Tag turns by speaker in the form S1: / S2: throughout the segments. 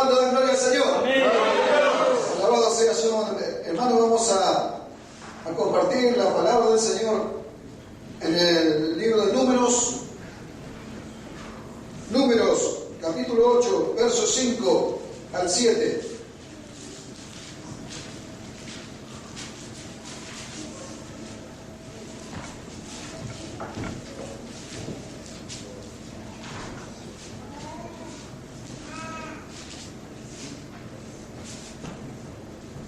S1: ¿Cuánto dan gloria al Señor?
S2: Amén.
S1: Alabado sea su nombre. Hermano, vamos a compartir la palabra del Señor en el libro de Números. Números, capítulo 8, versos 5 al 7.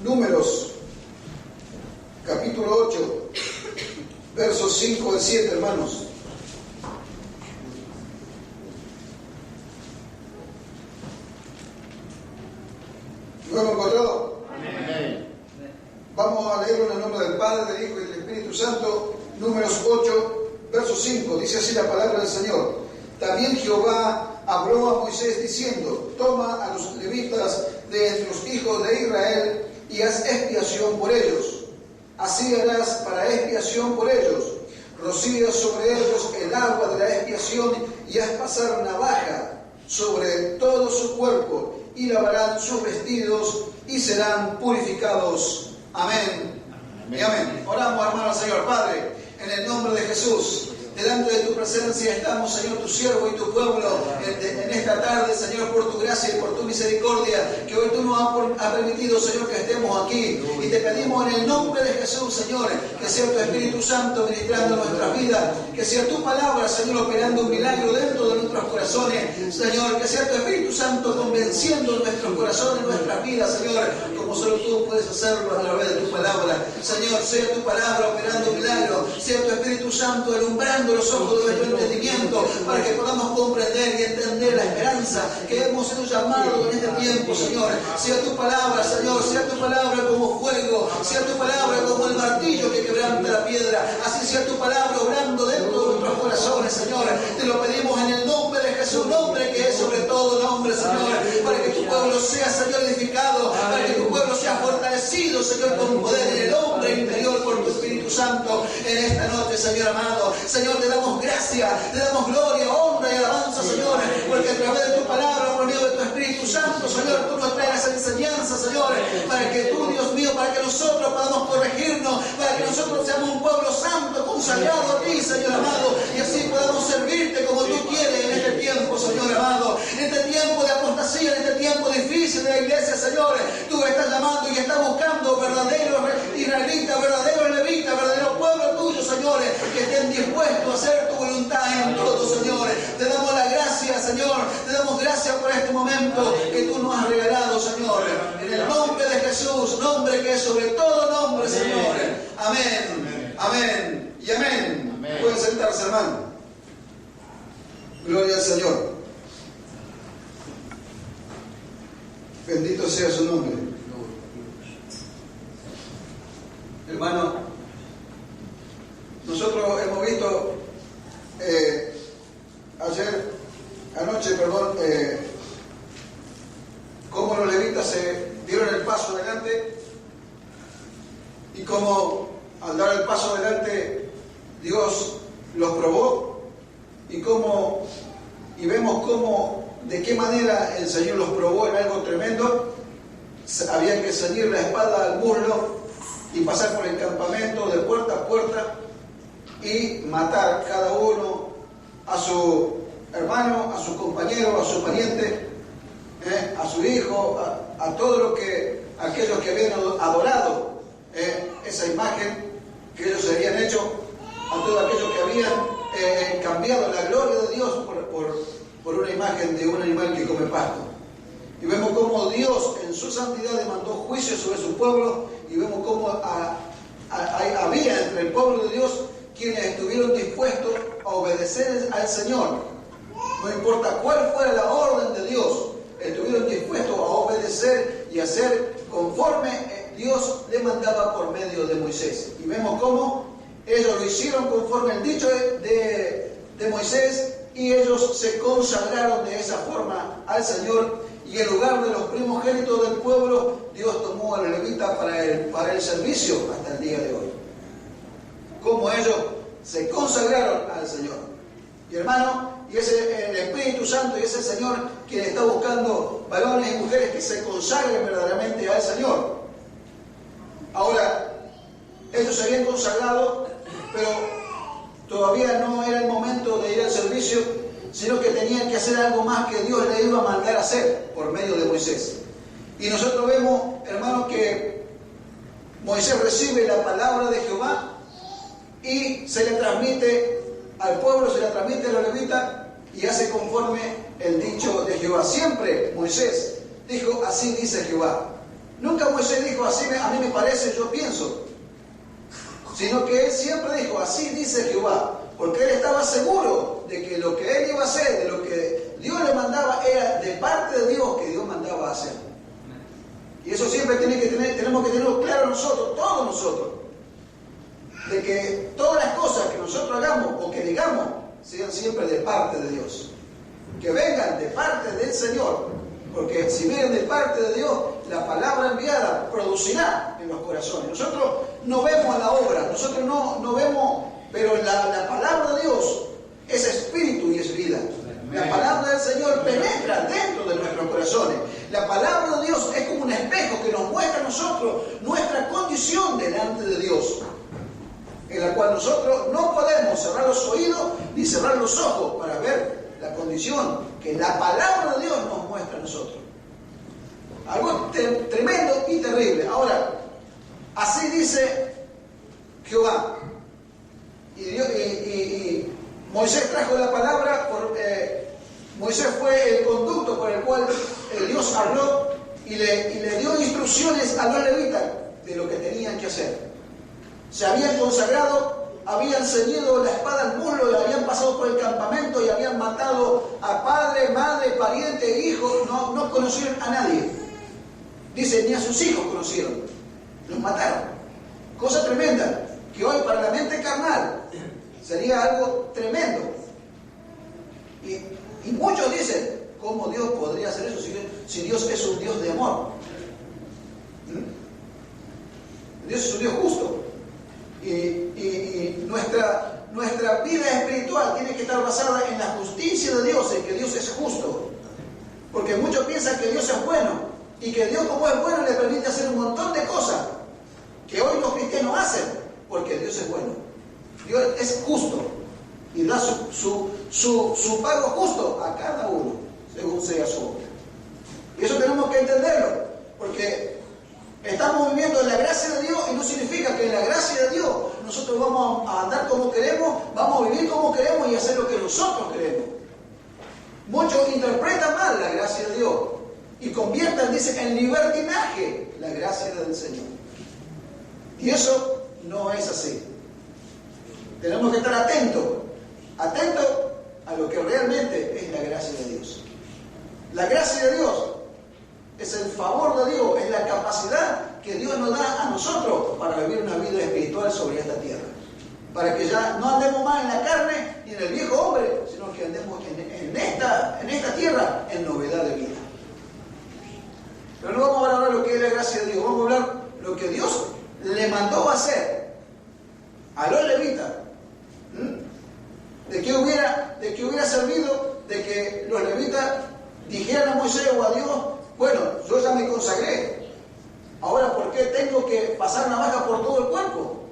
S1: Números, capítulo 8, versos 5 al 7, hermanos. ¿Lo hemos encontrado?
S2: Amén.
S1: Vamos a leerlo en el nombre del Padre, del Hijo y del Espíritu Santo. Números 8, verso 5. Dice así la palabra del Señor. También Jehová habló a Moisés diciendo: toma a los levitas de entre los hijos de Israel y haz expiación por ellos. Así harás para expiación por ellos. Rocía sobre ellos el agua de la expiación y haz pasar navaja sobre todo su cuerpo y lavarán sus vestidos y serán purificados. Amén. Amén. Y amén. Oramos, hermano, Señor Padre, en el nombre de Jesús. Delante de tu presencia estamos, Señor, tu siervo y tu pueblo, en esta tarde, Señor, por tu gracia y por tu misericordia, que hoy tú nos has permitido, Señor, que estemos aquí. Y te pedimos en el nombre de Jesús, Señor, que sea tu Espíritu Santo ministrando nuestras vidas, que sea tu palabra, Señor, operando un milagro dentro de nuestros corazones, Señor, que sea tu Espíritu Santo convenciendo nuestros corazones, nuestras vidas, Señor, como solo tú puedes hacerlo a través de tu palabra. Señor, sea tu palabra operando un milagro, sea tu Espíritu Santo alumbrando los ojos de nuestro entendimiento para que podamos comprender y entender la esperanza que hemos sido llamados en este tiempo, Señor. Sea tu palabra, Señor, sea tu palabra como fuego, sea tu palabra como el martillo que quebranta la piedra, así sea tu palabra obrando dentro de nuestros corazones, Señor. Te lo pedimos en el nombre de Jesús, nombre que es sobre todo nombre, Señor, para que tu pueblo sea, Señor, edificado, para que tu pueblo sea fortalecido, Señor, con poder en el hombre interior por tu Espíritu Santo en esta noche, Señor amado. Señor, te damos gracia, te damos gloria, honra y alabanza, Señor, porque a través de tu palabra, por medio de tu Espíritu Santo, Señor, tú nos traes enseñanza, Señor, para que tú, Dios mío, para que nosotros podamos corregirnos, para que nosotros seamos un pueblo santo, consagrado a ti, Señor amado, y así podamos servirte como tú quieres en este tiempo, Señor amado, en este tiempo de apostasía, en este tiempo difícil de la iglesia, Señor. Tú estás llamando y estás buscando verdaderos israelitas, verdaderos levitas, verdadero pueblo tuyo, Señor, que estén dispuestos a hacer tu voluntad en todo, Señor. Te damos la gracia, Señor, te damos gracias por este momento que tú nos has regalado, Señor, en el nombre de Jesús, nombre que es sobre todo nombre, Señor. Amén, amén y amén.
S2: Amén.
S1: Pueden sentarse, hermano. Gloria al Señor. Bendito sea su nombre. Hermano, nosotros hemos visto anoche, cómo los levitas se dieron el paso adelante y cómo al dar el paso adelante Dios los probó y vemos cómo, de qué manera el Señor los probó en algo tremendo. Había que ceñir la espada al muslo y pasar por el campamento de puerta a puerta y matar cada uno a su hermano, a su compañero, a su pariente, a su hijo, a todo lo que aquellos que habían adorado esa imagen que ellos se habían hecho, a todos aquellos que habían cambiado la gloria de Dios por una imagen de un animal que come pasto. Y vemos cómo Dios en su santidad demandó juicio sobre su pueblo, y vemos cómo había entre el pueblo de Dios quienes estuvieron dispuestos a obedecer al Señor. No importa cuál fuera la orden de Dios, estuvieron dispuestos a obedecer y hacer conforme Dios le mandaba por medio de Moisés. Y vemos cómo ellos lo hicieron conforme al dicho de Moisés, y ellos se consagraron de esa forma al Señor. Y en lugar de los primogénitos del pueblo, Dios tomó a los levitas para el servicio hasta el día de hoy. Como ellos se consagraron al Señor. Y hermano, y es el Espíritu Santo y es el Señor quien está buscando varones y mujeres que se consagren verdaderamente al Señor. Ahora, ellos se habían consagrado, pero todavía no era el momento de ir al servicio, sino que tenían que hacer algo más que Dios le iba a mandar a hacer por medio de Moisés. Y nosotros vemos, hermanos, que Moisés recibe la palabra de Jehová y se le transmite al pueblo, se le transmite a los levitas y hace conforme el dicho de Jehová. Siempre Moisés dijo, así dice Jehová. Nunca Moisés dijo, así a mí me parece, yo pienso. Sino que él siempre dijo, así dice Jehová. Porque él estaba seguro de que lo que él iba a hacer, de lo que Dios le mandaba, era de parte de Dios que Dios mandaba a hacer. Y eso siempre tenemos que tenerlo claro nosotros, todos nosotros. De que todas las cosas que nosotros hagamos o que digamos sean siempre de parte de Dios. Que vengan de parte del Señor. Porque si vienen de parte de Dios, la palabra enviada producirá en los corazones. Nosotros no vemos la obra, nosotros no vemos, pero la palabra de Dios es espíritu y es vida. La palabra del Señor penetra dentro de nuestros corazones. La palabra de Dios es como un espejo que nos muestra a nosotros nuestra condición delante de Dios, en la cual nosotros no podemos cerrar los oídos ni cerrar los ojos para ver la condición que la palabra de Dios nos muestra a nosotros. Algo tremendo y terrible. Ahora, así dice Jehová. Y Moisés trajo la palabra, Moisés fue el conducto por el cual Dios habló y le dio instrucciones a los levitas de lo que tenían que hacer. Se habían consagrado, habían ceñido la espada al muslo, y habían pasado por el campamento y habían matado a padre, madre, pariente, hijo, no conocieron a nadie. Dice, ni a sus hijos conocieron, los mataron. Cosa tremenda, que hoy para la mente carnal sería algo tremendo. Y muchos dicen, ¿cómo Dios podría hacer eso si Dios es un Dios de amor? Dios es un Dios justo. Y nuestra vida espiritual tiene que estar basada en la justicia de Dios, en que Dios es justo. Porque muchos piensan que Dios es bueno y que Dios, como es bueno, le permite hacer un montón de cosas que hoy los cristianos hacen, porque Dios es bueno. Dios es justo y da su pago justo a cada uno, según sea su obra. Y eso tenemos que entenderlo, porque estamos viviendo en la gracia de Dios y no significa que en la gracia de Dios nosotros vamos a andar como queremos, vamos a vivir como queremos y hacer lo que nosotros queremos. Muchos interpretan mal la gracia de Dios y convierten, dicen, en libertinaje la gracia del Señor. Y eso no es así. Tenemos que estar atentos a lo que realmente es la gracia de Dios. La gracia de Dios es el favor de Dios, es la capacidad que Dios nos da a nosotros para vivir una vida espiritual sobre esta tierra. Para que ya no andemos más en la carne ni en el viejo hombre, sino que andemos en esta tierra en novedad de vida. Pero no vamos a hablar lo que es la gracia de Dios, vamos a hablar lo que Dios le mandó a hacer a los levitas. ¿De qué hubiera servido de que los levitas dijeran a Moisés o a Dios, bueno, yo ya me consagré, ahora ¿por qué tengo que pasar navaja por todo el cuerpo?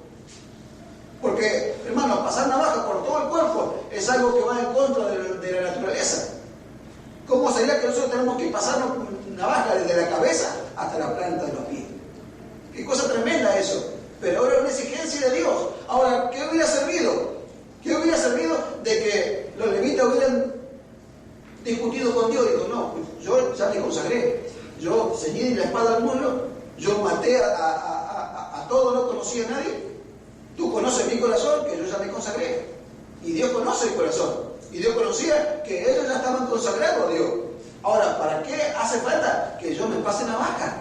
S1: Porque, hermano, pasar navaja por todo el cuerpo es algo que va en contra de la naturaleza. ¿Cómo sería que nosotros tenemos que pasarnos navaja desde la cabeza hasta la planta de los pies? Qué cosa tremenda eso. Pero ahora es una exigencia de Dios. Ahora, ¿qué hubiera servido? ¿Qué hubiera servido de que los levitas hubieran discutido con Dios? Digo, no, yo ya me consagré. Yo ceñí la espada al muslo, yo maté a todos, no conocía a nadie. Tú conoces mi corazón, que yo ya me consagré. Y Dios conoce el corazón. Y Dios conocía que ellos ya estaban consagrados a Dios. Ahora, ¿para qué hace falta que yo me pase navaja?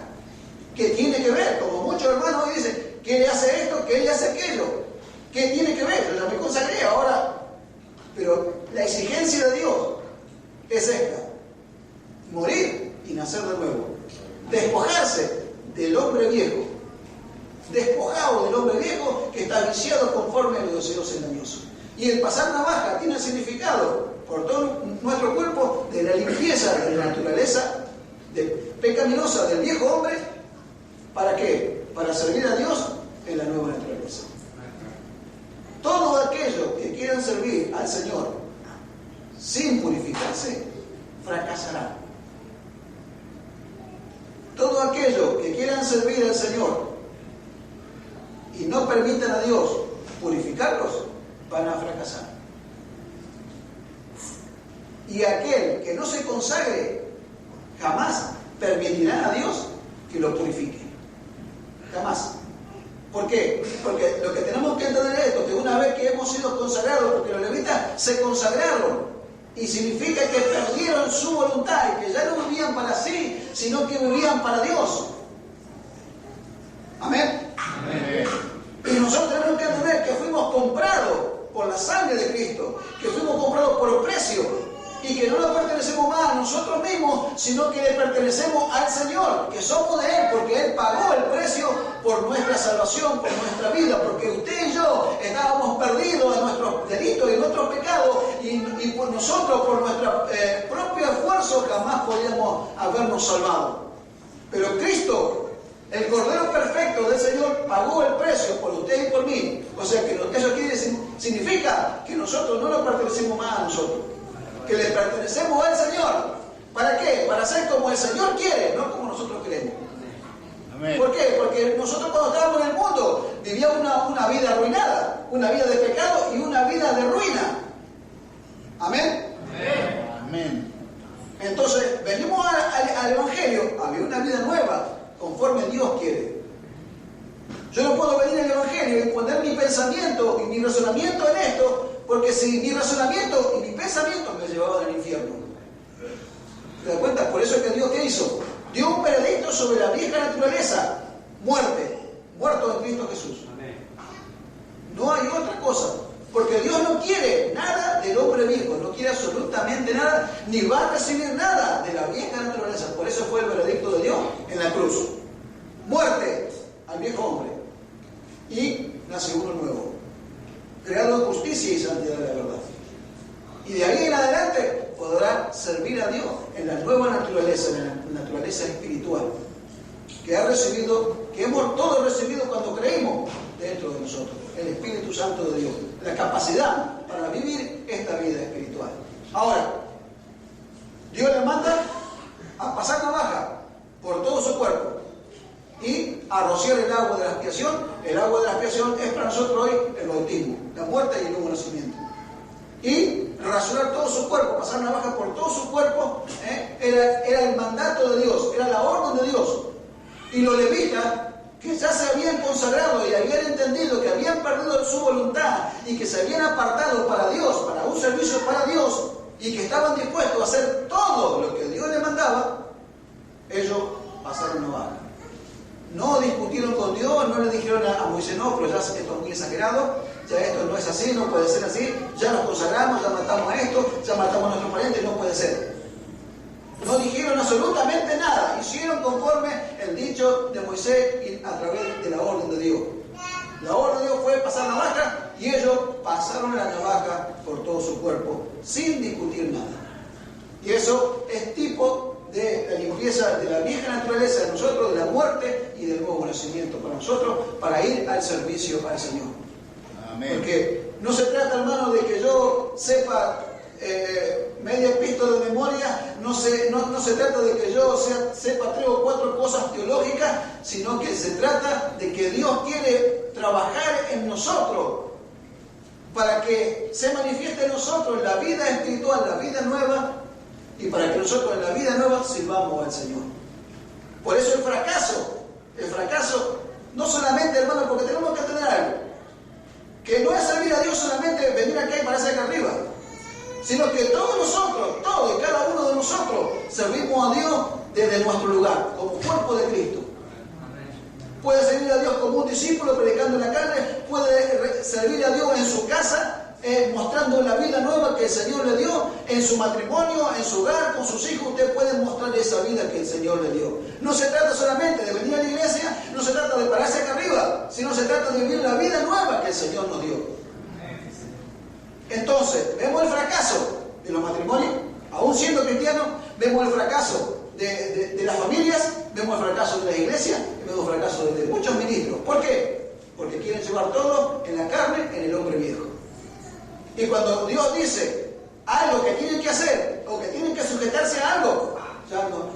S1: ¿Qué tiene que ver? Como muchos hermanos hoy dicen, ¿qué le hace esto? ¿Qué le hace aquello? ¿Qué tiene que ver? Yo ya me consagré ahora. Pero la exigencia de Dios es esta: morir y nacer de nuevo. Despojarse del hombre viejo. Despojado del hombre viejo que está viciado conforme a los deseos engañosos. Y el pasar navaja tiene el significado por todo nuestro cuerpo de la limpieza de la naturaleza pecaminosa del viejo hombre. ¿Para qué? Para servir a Dios en la nueva naturaleza. Todos aquellos que quieran servir al Señor sin purificarse, fracasarán. Todos aquellos que quieran servir al Señor y no permitan a Dios purificarlos, van a fracasar. Y aquel que no se consagre, jamás permitirá a Dios que lo purifique. Jamás. ¿Por qué? Porque lo que tenemos que entender es esto, que una vez que hemos sido consagrados, porque los levitas se consagraron, y significa que perdieron su voluntad y que ya no vivían para sí, sino que vivían para Dios. Amén. Amén. Y nosotros tenemos que entender que fuimos comprados por la sangre de Cristo, que fuimos comprados por precio, y que no le pertenecemos más a nosotros mismos, sino que le pertenecemos al Señor, que somos de Él, porque Él pagó el precio por nuestra salvación, por nuestra vida, porque usted y yo estábamos perdidos en nuestros delitos y nuestros pecados, y por nosotros, por nuestro propio esfuerzo, jamás podíamos habernos salvado. Pero Cristo, el Cordero Perfecto del Señor, pagó el precio por usted y por mí. O sea que eso significa que nosotros no le pertenecemos más a nosotros, que le pertenecemos al Señor. ¿Para qué? Para ser como el Señor quiere, no como nosotros queremos. Amén. ¿Por qué? Porque nosotros cuando estábamos en el mundo vivíamos una vida arruinada, una vida de pecado y una vida de ruina. Amén. Amén. Entonces venimos al Evangelio a vivir una vida nueva, conforme Dios quiere. Yo no puedo venir al Evangelio y poner mi pensamiento y mi razonamiento en esto, porque si mi razonamiento y mi pensamiento me llevaban al infierno. ¿Te das cuenta? Por eso es que Dios, ¿qué hizo? Dio un veredicto sobre la vieja naturaleza, muerte, muerto en Cristo Jesús. No hay otra cosa, porque Dios no quiere nada del hombre viejo, no quiere absolutamente nada, ni va a recibir nada de la vieja naturaleza. Por eso fue el veredicto de Dios en la cruz. Muerte al viejo hombre y nace uno nuevo, creado en justicia y santidad de la verdad. Y de ahí en adelante podrá servir a Dios en la nueva naturaleza, en la naturaleza espiritual, que ha recibido, que hemos todos recibido cuando creímos dentro de nosotros, el Espíritu Santo de Dios, la capacidad para vivir esta vida espiritual. Ahora, Dios le manda a pasar navaja por todo su cuerpo y a rociar el agua de la expiación. El agua de la expiación es para nosotros hoy el bautismo, la muerte y el nuevo nacimiento. Y rasurar todo su cuerpo, pasar navaja por todo su cuerpo, era el mandato de Dios, era la orden de Dios. Y los levitas, que ya se habían consagrado y habían entendido que habían perdido su voluntad y que se habían apartado para Dios, para un servicio para Dios, y que estaban dispuestos a hacer todo lo que Dios les mandaba, ellos pasaron navaja. No discutieron con Dios, no le dijeron a Moisés, no, pero ya esto es muy exagerado, ya esto no es así, no puede ser así, ya nos consagramos, ya matamos a esto, ya matamos a nuestros parientes, no puede ser. No dijeron absolutamente nada, hicieron conforme el dicho de Moisés y a través de la orden de Dios. La orden de Dios fue pasar navaja y ellos pasaron la navaja por todo su cuerpo sin discutir nada. Y eso es tipo de la limpieza de la vieja naturaleza de nosotros, de la muerte y del nuevo nacimiento para nosotros, para ir al servicio al Señor. Amén. Porque no se trata, hermano, de que yo sepa media epístola de memoria, no se trata de que yo sepa 3 o 4 cosas teológicas, sino que se trata de que Dios quiere trabajar en nosotros para que se manifieste en nosotros la vida espiritual, la vida nueva, y para que nosotros en la vida nueva sirvamos al Señor. Por eso el fracaso, no solamente, hermano, porque tenemos que entender algo, que no es servir a Dios solamente venir acá y pararse acá arriba, sino que todos nosotros, todos y cada uno de nosotros, servimos a Dios desde nuestro lugar, como cuerpo de Cristo. Puede servir a Dios como un discípulo predicando en la carne, puede servir a Dios en su casa, mostrando la vida nueva que el Señor le dio, en su matrimonio, en su hogar, con sus hijos. Usted puede mostrar esa vida que el Señor le dio. No se trata solamente de venir a la iglesia, no se trata de pararse acá arriba, sino se trata de vivir la vida nueva que el Señor nos dio. Entonces, vemos el fracaso de los matrimonios, aún siendo cristianos, vemos el fracaso de las familias, vemos el fracaso de las iglesias y vemos el fracaso de muchos ministros. ¿Por qué? Porque quieren llevar todo en la carne, en el hombre viejo. Y cuando Dios dice algo que tienen que hacer o que tienen que sujetarse a algo,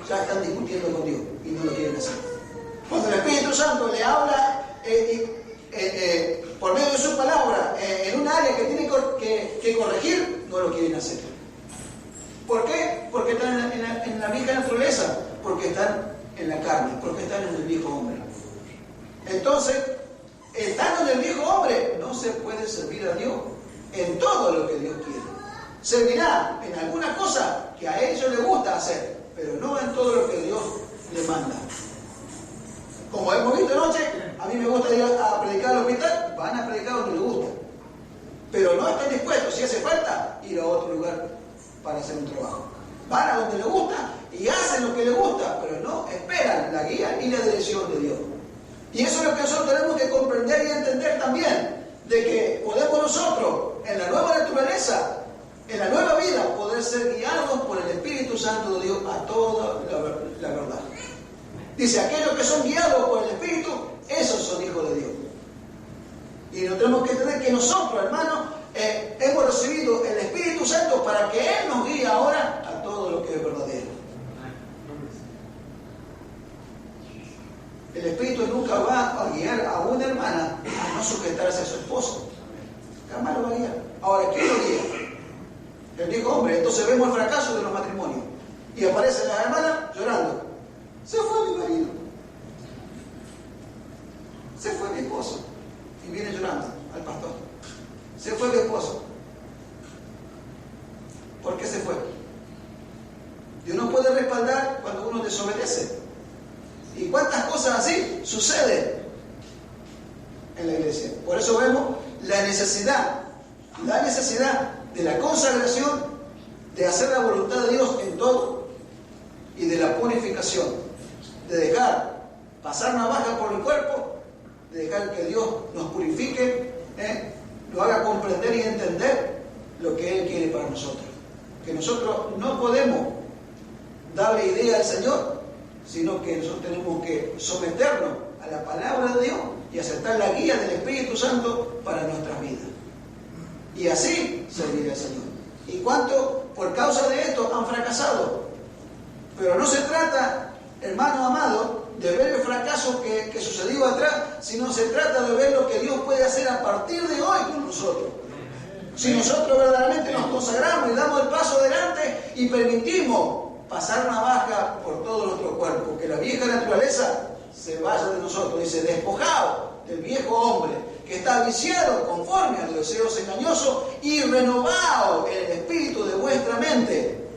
S1: ya están discutiendo con Dios y no lo quieren hacer. Cuando el Espíritu Santo le habla por medio de su palabra en un área que tiene que corregir, no lo quieren hacer. ¿Por qué? Porque están en la vieja naturaleza, porque están en la carne, porque están en el viejo hombre. Entonces, estando en el viejo hombre, no se puede servir a Dios en todo lo que Dios quiere. Servirá en alguna cosa que a ellos les gusta hacer, pero no en todo lo que Dios les manda. Como hemos visto anoche, a mí me gusta ir a predicar al hospital, van a predicar donde les gusta. Pero no están dispuestos, si hace falta, ir a otro lugar para hacer un trabajo. Van a donde les gusta y hacen lo que les gusta, pero no esperan la guía y la dirección de Dios. Y eso es lo que nosotros tenemos que comprender y entender también, de que podemos nosotros, en la nueva naturaleza, en la nueva vida, poder ser guiados por el Espíritu Santo de Dios a toda la verdad. Dice, aquellos que son guiados por el Espíritu, esos son hijos de Dios. Y no tenemos que entender que nosotros, hermanos, hemos recibido el Espíritu Santo para que Él nos guíe ahora a todo lo que es verdadero. El Espíritu nunca va a guiar a una hermana a no sujetarse a su esposo. Jamás lo va a guiar. Ahora, ¿quién lo guía? El viejo hombre. Entonces vemos el fracaso de los matrimonios. Y aparecen las hermanas llorando. Se fue mi marido. Se fue mi esposo. Y viene llorando al pastor. Se fue mi esposo. ¿Por qué se fue? Dios no puede respaldar cuando uno desobedece. ¿Y cuántas cosas así suceden en la iglesia? Por eso vemos la necesidad de la consagración, de hacer la voluntad de Dios en todo y de la purificación, de dejar pasar navaja por el cuerpo, de dejar que Dios nos purifique, lo haga comprender y entender lo que Él quiere para nosotros. Que nosotros no podemos darle idea al Señor, sino que nosotros tenemos que someternos a la palabra de Dios y aceptar la guía del Espíritu Santo para nuestras vidas. Y así servir al Señor. ¿Y cuántos por causa de esto han fracasado? Pero no se trata, hermano amado, de ver el fracaso que sucedió atrás, sino se trata de ver lo que Dios puede hacer a partir de hoy con nosotros. Si nosotros verdaderamente nos consagramos y damos el paso adelante y permitimos pasar navaja por todo nuestro cuerpo, que la vieja naturaleza se vaya de nosotros. Dice, despojado del viejo hombre que está viciado conforme a los deseos engañosos y renovado en el espíritu de vuestra mente.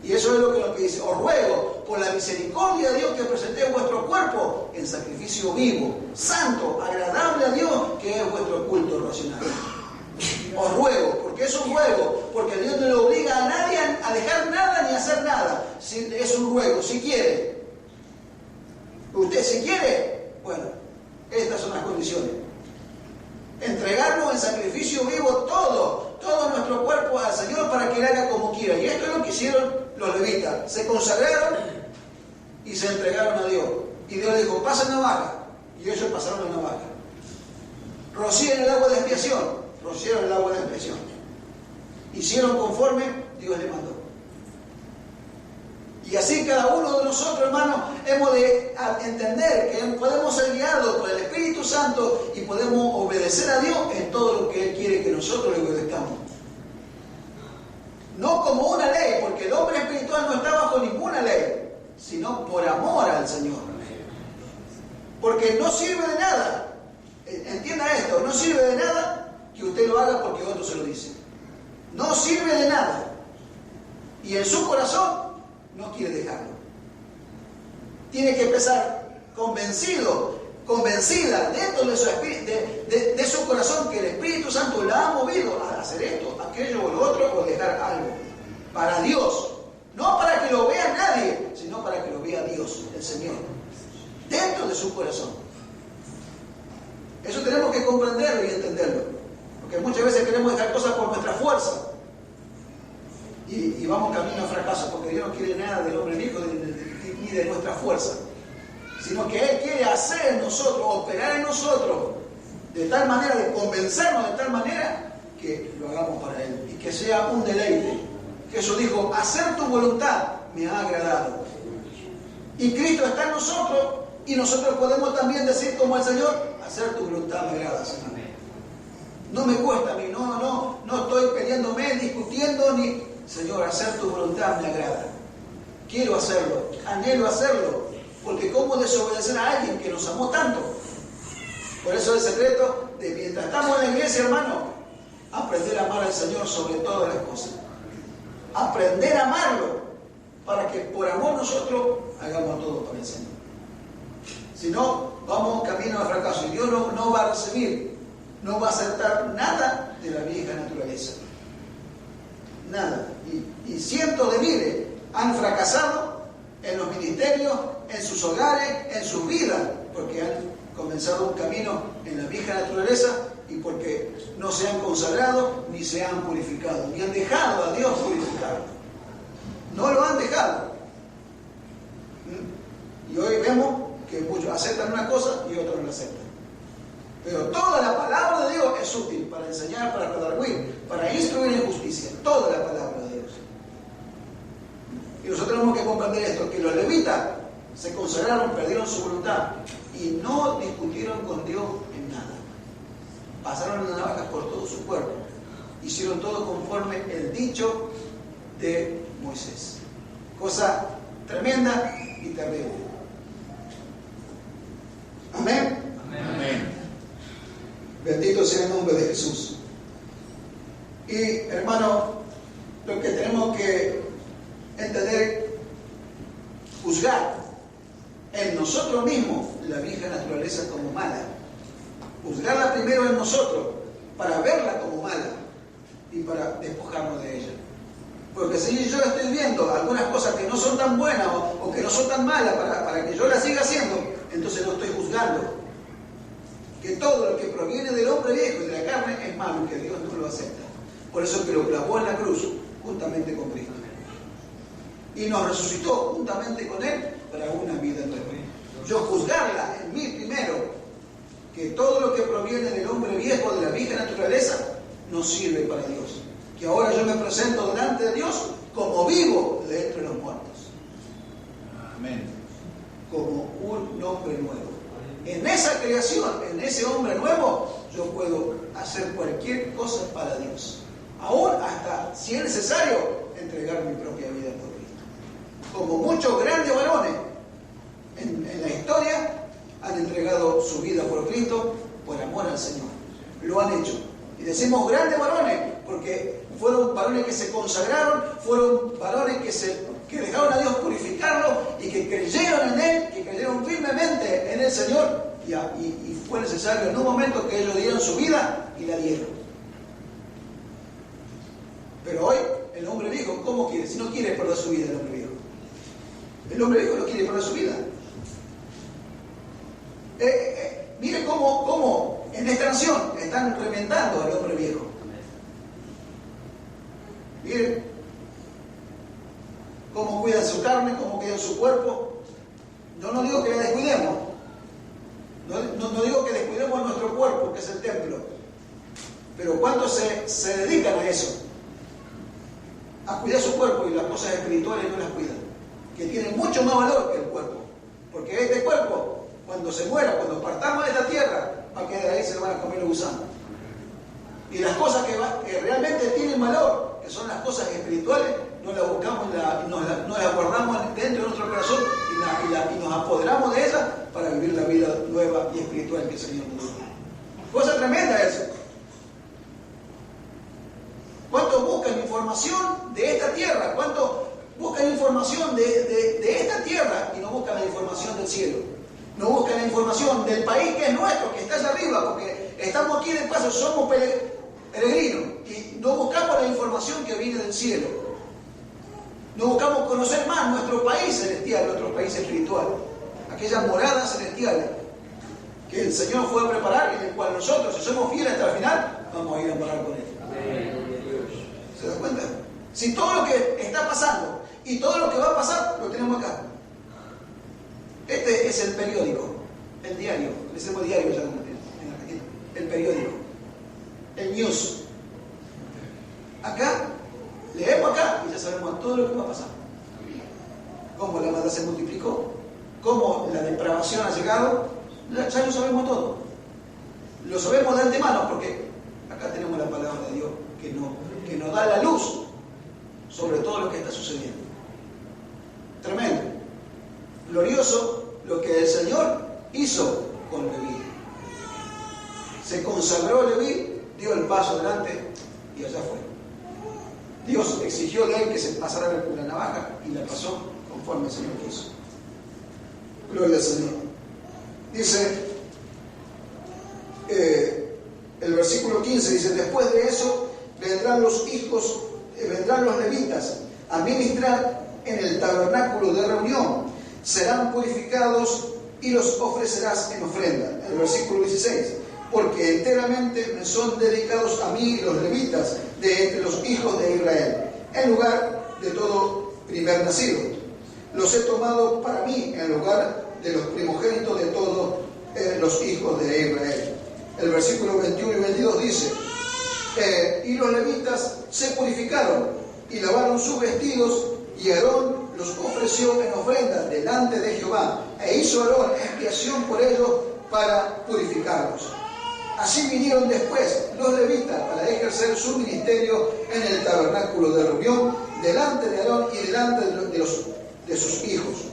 S1: Y eso es lo que dice, os ruego por la misericordia de Dios que presentéis vuestro cuerpo en sacrificio vivo, santo, agradable a Dios, que es vuestro culto racional. Os ruego, porque es un ruego, porque Dios no le obliga a nadie a dejar nada ni a hacer nada. Es un ruego, si quiere. Usted si quiere, bueno, estas son las condiciones. Entregarnos en sacrificio vivo todo nuestro cuerpo al Señor para que Él haga como quiera. Y esto es lo que hicieron los levitas. Se consagraron y se entregaron a Dios. Y Dios dijo, pasen navaja. Y ellos pasaron la navaja. Rocíen el agua de expiación. Rociaron el agua de expiación. Hicieron conforme Dios le mandó. Y así cada uno de nosotros, hermanos, hemos de entender que podemos ser guiados por el Espíritu Santo y podemos obedecer a Dios en todo lo que Él quiere que nosotros le obedezcamos. No como una ley, porque el hombre espiritual no está bajo ninguna ley, sino por amor al Señor. Porque no sirve de nada, entienda esto, no sirve de nada que usted lo haga porque otro se lo dice. No sirve de nada. Y en su corazón no quiere dejarlo. Tiene que empezar convencida dentro de su, de su corazón que el Espíritu Santo la ha movido a hacer esto, aquello o lo otro, o dejar algo. Para Dios. No para que lo vea nadie, sino para que lo vea Dios, el Señor. Dentro de su corazón. Eso tenemos que comprenderlo y entenderlo. Porque muchas fuerza. Y vamos camino a fracaso, porque Dios no quiere nada del hombre viejo ni de nuestra fuerza, sino que Él quiere hacer en nosotros, operar en nosotros, de tal manera, de convencernos de tal manera, que lo hagamos para Él, y que sea un deleite. Jesús dijo, hacer tu voluntad me ha agradado. Y Cristo está en nosotros, y nosotros podemos también decir como el Señor, hacer tu voluntad me agrada, Señor. No me cuesta a mí, no estoy peleándome, discutiendo, ni... Señor, hacer tu voluntad me agrada. Quiero hacerlo, anhelo hacerlo, porque ¿cómo desobedecer a alguien que nos amó tanto? Por eso el secreto de mientras estamos en la iglesia, hermano, aprender a amar al Señor sobre todas las cosas. Aprender a amarlo, para que por amor nosotros hagamos todo para el Señor. Si no, vamos camino al fracaso, y Dios no va a recibir, no va a aceptar nada de la vieja naturaleza. Nada. Y cientos de miles han fracasado en los ministerios, en sus hogares, en sus vidas, porque han comenzado un camino en la vieja naturaleza y porque no se han consagrado ni se han purificado, ni han dejado a Dios purificar. No lo han dejado. Y hoy vemos que muchos aceptan una cosa y otros no la aceptan. Pero toda la palabra de Dios es útil para enseñar, para redarguir, para instruir en justicia. Toda la palabra de Dios. Y nosotros tenemos que comprender esto, que los levitas se consagraron, perdieron su voluntad y no discutieron con Dios en nada. Pasaron las navajas por todo su cuerpo. Hicieron todo conforme el dicho de Moisés. Cosa tremenda y terrible. Amén.
S2: Amén.
S1: Bendito sea el nombre de Jesús. Y hermano, lo que tenemos que entender, juzgar en nosotros mismos la vieja naturaleza como mala. Juzgarla primero en nosotros para verla como mala y para despojarnos de ella. Porque si yo estoy viendo algunas cosas que no son tan buenas o que no son tan malas para que yo las siga haciendo, entonces no estoy juzgando. Que todo lo que proviene del hombre viejo y de la carne es malo y que Dios no lo acepta. Por eso que lo clavó en la cruz juntamente con Cristo. Y nos resucitó juntamente con Él para una vida eterna. Yo juzgarla en mí primero, que todo lo que proviene del hombre viejo, de la vieja naturaleza, no sirve para Dios. Que ahora yo me presento delante de Dios como vivo de entre los muertos.
S2: Amén.
S1: Como un hombre nuevo. En esa creación, en ese hombre nuevo, yo puedo hacer cualquier cosa para Dios. Aún hasta, si es necesario, entregar mi propia vida por Cristo. Como muchos grandes varones en la historia han entregado su vida por Cristo por amor al Señor. Lo han hecho. Y decimos grandes varones porque fueron varones que se consagraron, fueron varones que dejaron a Dios purificarlo y que creyeron en Él, que creyeron firmemente en el Señor y fue necesario en un momento que ellos dieran su vida y la dieron. Pero hoy el hombre viejo, ¿cómo quiere? Si no quiere perder su vida el hombre viejo. El hombre viejo no quiere perder su vida. Mire cómo en esta nación están reventando al hombre viejo. Miren cómo cuidan su carne, cómo cuidan su cuerpo. Yo no digo que la descuidemos. No digo que descuidemos nuestro cuerpo, que es el templo. Pero ¿cuántos se dedican a eso? A cuidar su cuerpo y las cosas espirituales no las cuidan. Que tienen mucho más valor que el cuerpo. Porque este cuerpo, cuando se muera, cuando partamos de esta tierra, va a quedar ahí, se lo van a comer los gusanos. Y las cosas que realmente tienen valor, que son las cosas espirituales, no las buscamos, no las guardamos dentro de nuestro corazón y nos apoderamos de ellas para vivir la vida nueva y espiritual que el Señor nos da. Cosa tremenda eso. ¿Cuántos buscan información de esta tierra? ¿Cuántos buscan información de esta tierra y no buscan la información del cielo? No buscan la información del país que es nuestro, que está allá arriba, porque estamos aquí de paso, somos peregrinos y no buscamos la información que viene del cielo. No buscamos conocer más nuestro país celestial, nuestro país espiritual, aquellas moradas celestiales. que el Señor fue a preparar y en el cual nosotros, si somos fieles hasta el final, vamos a ir a morar con Él. ¿Se da cuenta? Si todo lo que está pasando y todo lo que va a pasar, lo tenemos acá. Este es el periódico, el diario, le decimos diario ya en Argentina, el periódico, el news. Acá, leemos acá y ya sabemos todo lo que va a pasar. Cómo la maldad se multiplicó, cómo la depravación ha llegado, ya lo sabemos todo. Lo sabemos de antemano porque acá tenemos la palabra de Dios que nos da la luz sobre todo lo que está sucediendo. Tremendo. Glorioso lo que el Señor hizo con Leví. Se consagró Leví, dio el paso adelante y allá fue. Dios exigió de él que se pasara la navaja y la pasó conforme el Señor quiso. Gloria al Señor. Dice el versículo 15, dice: después de eso vendrán los levitas a ministrar en el tabernáculo de reunión, serán purificados y los ofrecerás en ofrenda. El versículo 16: porque enteramente me son dedicados a mí los levitas de entre los hijos de Israel, en lugar de todo primer nacido. Los he tomado para mí en lugar de los primogénitos de todos los hijos de Israel. El versículo 21 y 22 dice: y los levitas se purificaron y lavaron sus vestidos, y Aarón los ofreció en ofrenda delante de Jehová, e hizo Aarón expiación por ellos para purificarlos. Así vinieron después los levitas para ejercer su ministerio en el tabernáculo de reunión, delante de Aarón y delante de sus hijos.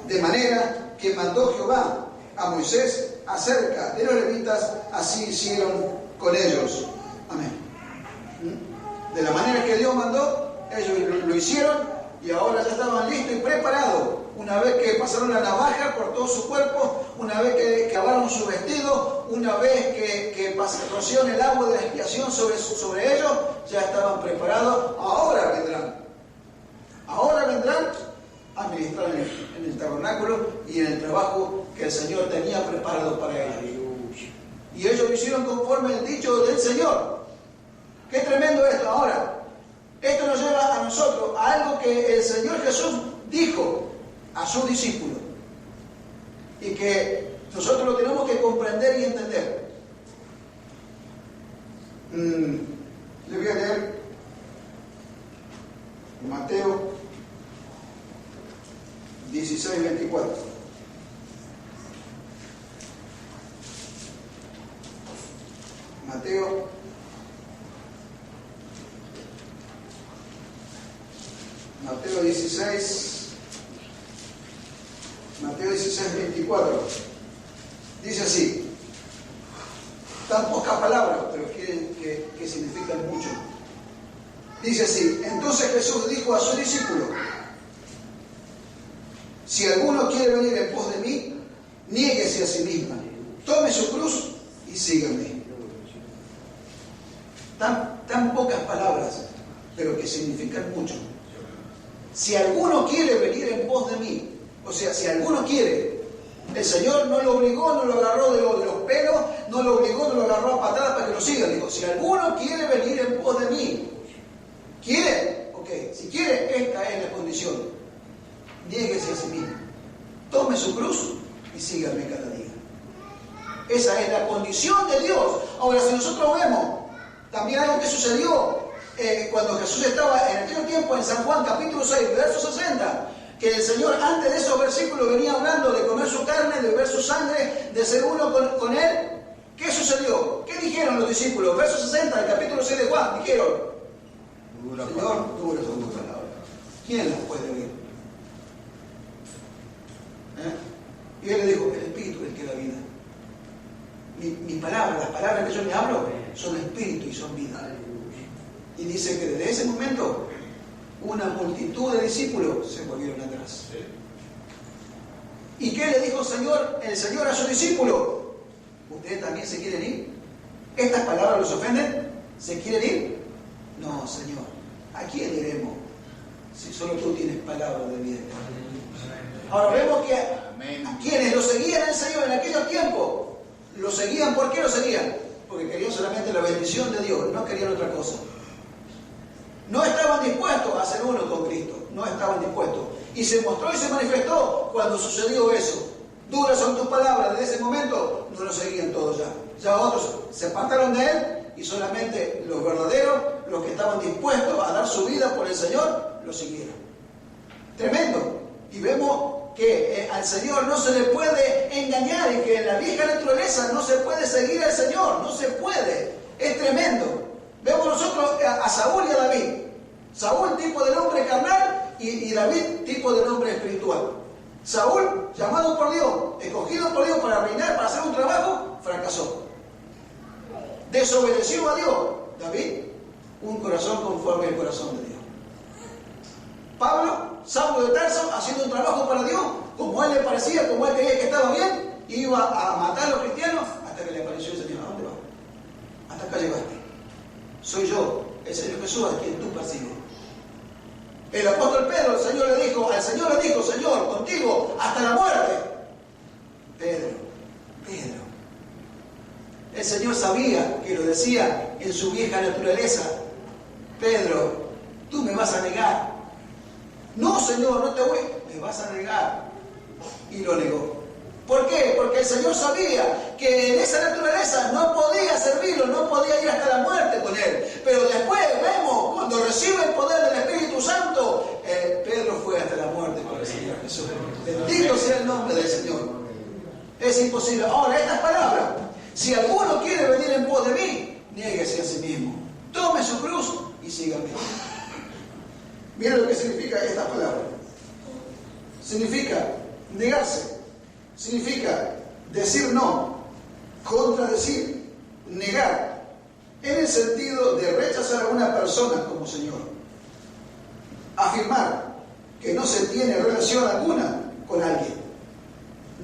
S1: De manera que mandó Jehová a Moisés acerca de los levitas, así hicieron con ellos. Amén. De la manera que Dios mandó, ellos lo hicieron y ahora ya estaban listos y preparados. Una vez que pasaron la navaja por todo su cuerpo, una vez que lavaron su vestido, una vez que rociaron el agua de la expiación sobre ellos, ya estaban preparados. Ahora vendrán a ministrar en el tabernáculo y en el trabajo que el Señor tenía preparado para ellos. Y ellos lo hicieron conforme el dicho del Señor. Qué tremendo esto. Ahora, esto nos lleva a nosotros a algo que el Señor Jesús dijo a sus discípulos y que nosotros lo tenemos que comprender y entender. Le voy a leer Mateo 16:24. Mateo 16:24. Dice así. Tan pocas palabras, pero que significan mucho. Dice así: entonces Jesús dijo a sus discípulos: si alguno quiere venir en pos de mí, niéguese a sí mismo, tome su cruz y sígame. Tan pocas palabras, pero que significan mucho. Si alguno quiere venir en pos de mí, o sea, si alguno quiere, el Señor no lo obligó, no lo agarró de los pelos, no lo obligó, no lo agarró a patadas para que lo siga. Dijo: si alguno quiere venir en pos de mí, ¿quiere? Ok, si quiere, esta es la condición. Niéguese a sí mismo, tome su cruz y sígame cada día. Esa es la condición de Dios. Ahora, si nosotros vemos también algo que sucedió cuando Jesús estaba en aquel tiempo en San Juan capítulo 6, verso 60, que el Señor antes de esos versículos venía hablando de comer su carne, de beber su sangre, de ser uno con Él. ¿Qué sucedió? ¿Qué dijeron los discípulos? Verso 60 del capítulo 6 de Juan, dijeron: Señor, dura son tus palabras. ¿Quién las puede oír? Y Él le dijo: el Espíritu es el que da vida. Mi palabra, las palabras que yo me hablo, son espíritu y son vida. Y dice que desde ese momento una multitud de discípulos se volvieron atrás. ¿Y qué le dijo el Señor a sus discípulos? ¿Ustedes también se quieren ir? ¿Estas palabras los ofenden? ¿Se quieren ir? No, Señor. ¿A quién iremos si solo tú tienes palabras de vida? Ahora vemos que a quienes lo seguían el Señor en aquellos tiempos, Lo seguían, ¿por qué lo seguían? Porque querían solamente la bendición de Dios, no querían otra cosa. No estaban dispuestos a ser uno con Cristo, no estaban dispuestos. Y se mostró y se manifestó cuando sucedió eso. Duras son tus palabras, desde ese momento no lo seguían todos ya. Ya otros se apartaron de él y solamente los verdaderos, los que estaban dispuestos a dar su vida por el Señor, lo siguieron. Tremendo. Y vemos que al Señor no se le puede engañar y que en la vieja naturaleza no se puede seguir al Señor, no se puede. Es tremendo. Vemos nosotros a Saúl y a David. Saúl, tipo del hombre carnal, y David, tipo del hombre espiritual. Saúl, llamado por Dios, escogido por Dios para reinar, para hacer un trabajo, fracasó. Desobedeció a Dios. David, un corazón conforme al corazón de Dios. Pablo, Saulo de Tarso, haciendo un trabajo para Dios, como a él le parecía, como él creía que estaba bien, iba a matar a los cristianos hasta que le apareció el Señor. ¿A dónde vas? Hasta acá llegaste. Soy yo, el Señor Jesús, a quien tú persigues. El apóstol Pedro, al Señor le dijo, Señor, contigo hasta la muerte. Pedro, el Señor sabía que lo decía en su vieja naturaleza. Pedro, tú me vas a negar. No, Señor, no te voy. Me vas a negar. Y lo negó. ¿Por qué? Porque el Señor sabía que en esa naturaleza no podía servirlo, no podía ir hasta la muerte con él. Pero después vemos, cuando recibe el poder del Espíritu Santo, Pedro fue hasta la muerte con el Señor Jesús. Bendito sea el nombre del Señor. Es imposible. Ahora, estas palabras, si alguno quiere venir en pos de mí, niéguese a sí mismo. Tome su cruz y sígame. Mira lo que significa esta palabra. Significa negarse. Significa decir no, contradecir, negar, en el sentido de rechazar a una persona como Señor. Afirmar que no se tiene relación alguna con alguien.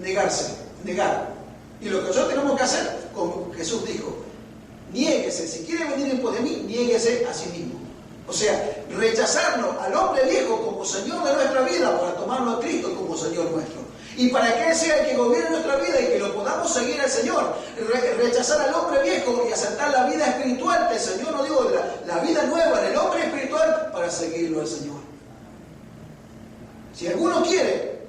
S1: Negarse, negar. Y lo que nosotros tenemos que hacer, como Jesús dijo, niéguese, si quiere venir en pos de mí, niéguese a sí mismo. O sea, rechazarnos al hombre viejo como Señor de nuestra vida para tomarlo a Cristo como Señor nuestro. Y para que Él sea el que gobierne nuestra vida y que lo podamos seguir al Señor. Rechazar al hombre viejo y aceptar la vida espiritual que el Señor nos dio, la vida nueva en el hombre espiritual para seguirlo al Señor. Si alguno quiere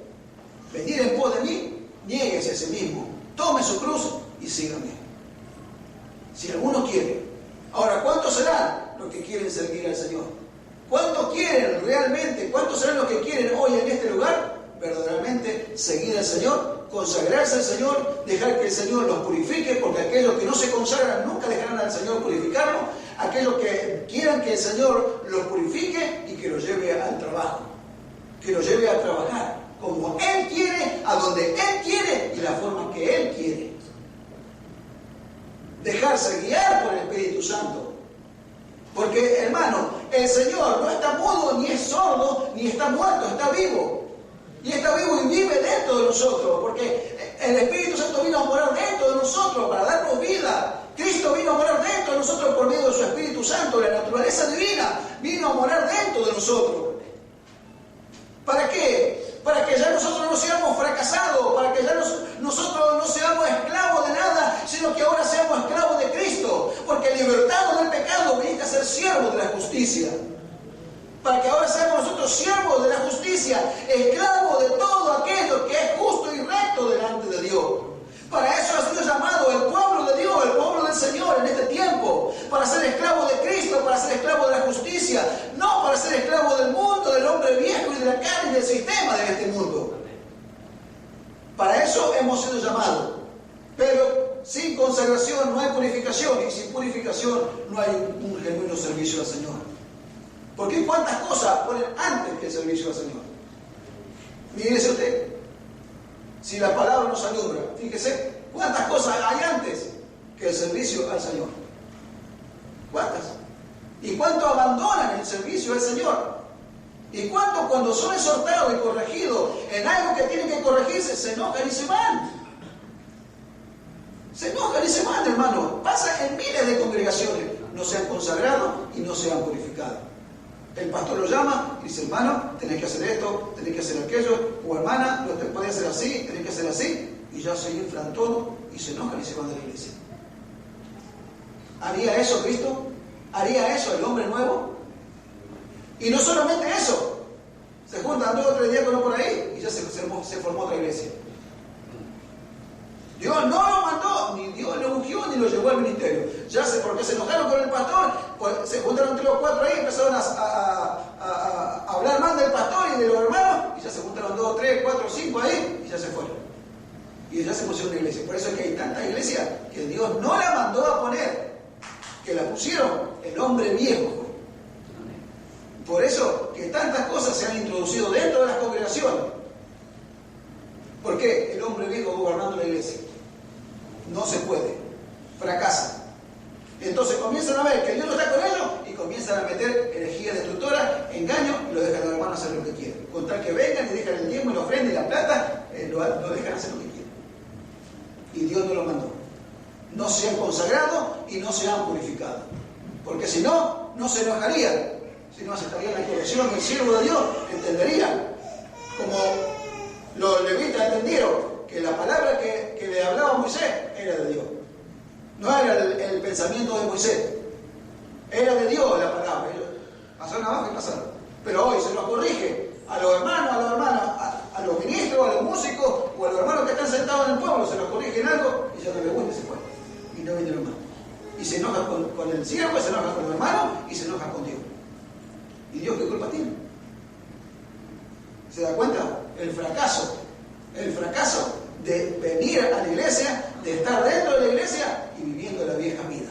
S1: venir en pos de mí, niéguese a sí mismo. Tome su cruz y sígame. Si alguno quiere. Ahora, ¿cuántos serán los que quieren seguir al Señor? ¿Cuántos quieren realmente? ¿Cuántos serán los que quieren hoy en este lugar verdaderamente seguir al Señor? Consagrarse al Señor, dejar que el Señor los purifique, porque aquellos que no se consagran nunca dejarán al Señor purificarlo. Aquellos que quieran que el Señor los purifique y que los lleve al trabajo, que los lleve a trabajar como Él quiere, a donde Él quiere y la forma que Él quiere. Dejarse guiar por el Espíritu Santo. Porque, hermano, el Señor no está mudo, ni es sordo, ni está muerto, está vivo. Y está vivo y vive dentro de nosotros, porque el Espíritu Santo vino a morar dentro de nosotros para darnos vida. Cristo vino a morar dentro de nosotros por medio de su Espíritu Santo, la naturaleza divina vino a morar dentro de nosotros. ¿Para qué? Para que ya nosotros no seamos fracasados, para que ya nosotros no seamos esclavos de nada, sino que ahora seamos esclavos de Cristo, porque libertados del pecado viniste a ser siervos de la justicia. Para que ahora seamos nosotros siervos de la justicia, esclavos de todo aquello que es justo y recto delante de Dios. Para eso ha sido llamado el pueblo de Dios, el pueblo del Señor en este tiempo, para ser esclavos de Cristo, para ser esclavos de la justicia, no para ser esclavos del mundo, del hombre viejo y de la carne y del sistema de este mundo. Para eso hemos sido llamados. Pero sin consagración no hay purificación, y sin purificación no hay un genuino servicio al Señor. Porque ¿cuántas cosas ponen antes que el servicio al Señor? Mírese usted, si la palabra nos alumbra, fíjese, ¿cuántas cosas hay antes que el servicio al Señor? ¿Cuántas? ¿Y cuánto abandonan el servicio al Señor? ¿Y cuánto cuando son exhortados y corregidos en algo que tienen que corregirse, se enojan y se van? Se enojan y se van, hermano. Pasa en miles de congregaciones. No se han consagrado y no se han purificado. El pastor lo llama y dice, hermano, tenés que hacer esto, tenés que hacer aquello, o hermana, no te podés hacer así, tenés que hacer así. y ya se inflan todo y se enojan y se van de la iglesia. ¿Haría eso Cristo? ¿Haría eso el hombre nuevo? Y no solamente eso, se juntan 2 o 3 diáconos por ahí y ya se formó otra iglesia. Dios no lo mandó, ni Dios lo ungió, ni lo llevó al ministerio. Porque se enojaron con el pastor, pues se juntaron 3 o 4 ahí, empezaron a hablar mal del pastor y de los hermanos, y ya se juntaron 2, 3, 4, 5 ahí, y ya se fueron. Y ya se pusieron una iglesia. Por eso es que hay tanta iglesia que Dios no la mandó a poner, que la pusieron el hombre viejo. Por eso que tantas cosas se han introducido dentro de las congregaciones. ¿Por qué? El hombre viejo gobernando la iglesia. No se puede. Fracasa. Entonces comienzan a ver que Dios no está con ellos y comienzan a meter herejías destructoras, engaños, y lo dejan a los hermanos hacer lo que quieren. Con tal que vengan y dejan el diezmo y la ofrenda y la plata, lo dejan hacer lo que quieren. Y Dios no lo mandó. No se han consagrado y no se han purificado. Porque si no, no se enojarían. Si no aceptarían la corrección del siervo de Dios, entenderían. Como los levitas entendieron que la palabra que le hablaba a Moisés era de Dios. No era el pensamiento de Moisés. Era de Dios la palabra. Pasaron abajo y pasaron. Pero hoy se nos corrige a los hermanos, a los ministros, a los músicos o a los hermanos que están sentados en el pueblo, se nos corrigen algo y ya no les gusta y se fue. Y no vienen más. Y se enojan con el siervo, se enojan con los hermanos y se enojan con Dios. ¿Y Dios qué culpa tiene? ¿Se da cuenta? El fracaso de venir a la iglesia, de estar dentro de la iglesia y viviendo la vieja vida.